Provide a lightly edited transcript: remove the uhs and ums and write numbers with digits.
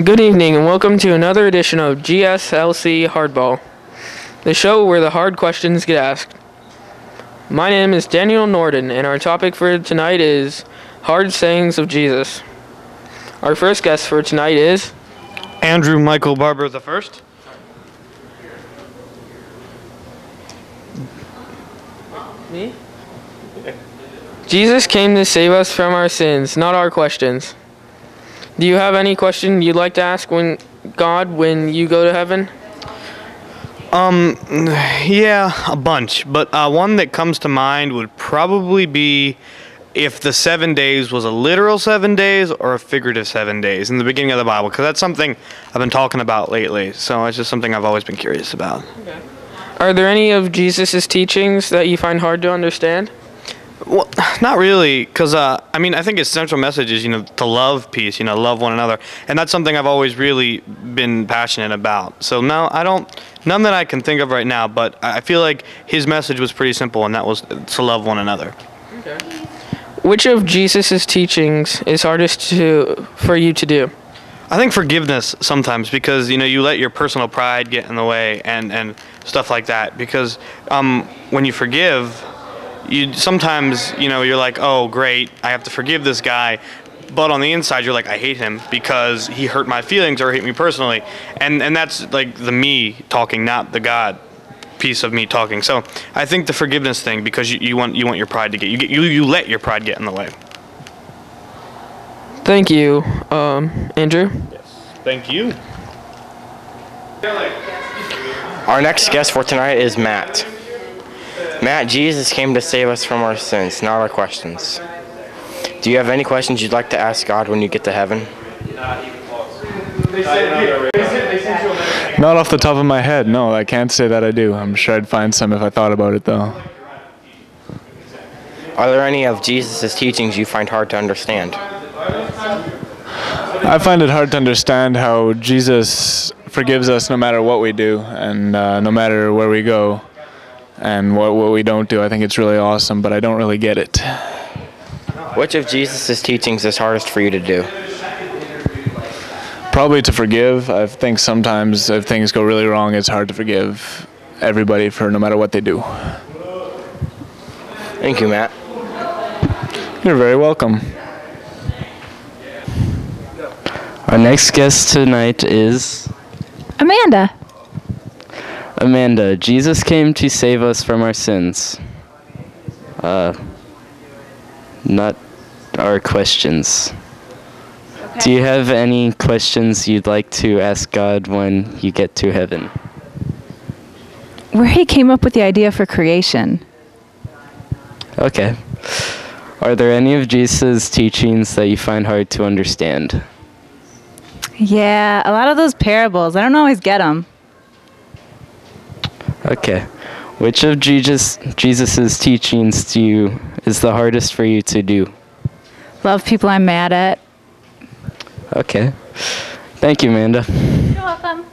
Good evening and welcome to another edition of GSLC Hardball, the show where the hard questions get asked. My name is Daniel Norden and our topic for tonight is hard sayings of Jesus. Our first guest for tonight is Andrew Michael Barber the First. Me? Jesus came to save us from our sins, not our questions. Do you have any question you'd like to ask God when you go to heaven? Yeah, a bunch. But one that comes to mind would probably be if the 7 days was a literal 7 days or a figurative 7 days in the beginning of the Bible, because that's something I've been talking about lately. So it's just something I've always been curious about. Okay. Are there any of Jesus' teachings that you find hard to understand? Well, not really, because, I think his central message is, to love peace, love one another. And that's something I've always really been passionate about. So no, none that I can think of right now, but I feel like his message was pretty simple, and that was to love one another. Okay. Which of Jesus' teachings is hardest for you to do? I think forgiveness sometimes, because, you let your personal pride get in the way and stuff like that. Because when you forgive, you sometimes, you're like, oh, great, I have to forgive this guy. But on the inside, you're like, I hate him because he hurt my feelings or hate me personally. And that's like the me talking, not the God piece of me talking. So I think the forgiveness thing, because you want your pride to you let your pride get in the way. Thank you, Andrew. Yes. Thank you. Our next guest for tonight is Matt. Matt, Jesus came to save us from our sins, not our questions. Do you have any questions you'd like to ask God when you get to heaven? Not off the top of my head, no. I can't say that I do. I'm sure I'd find some if I thought about it, though. Are there any of Jesus' teachings you find hard to understand? I find it hard to understand how Jesus forgives us no matter what we do and no matter where we go and what we don't do. I think it's really awesome, but I don't really get it. Which of Jesus' teachings is hardest for you to do? Probably to forgive. I think sometimes if things go really wrong, it's hard to forgive everybody for no matter what they do. Thank you, Matt. You're very welcome. Our next guest tonight is Amanda. Amanda. Jesus came to save us from our sins. Not our questions. Okay. Do you have any questions you'd like to ask God when you get to heaven? Where he came up with the idea for creation. Okay. Are there any of Jesus' teachings that you find hard to understand? Yeah, a lot of those parables. I don't always get them. Okay. Which of Jesus's teachings is the hardest for you to do? Love people I'm mad at. Okay. Thank you, Amanda. You're welcome.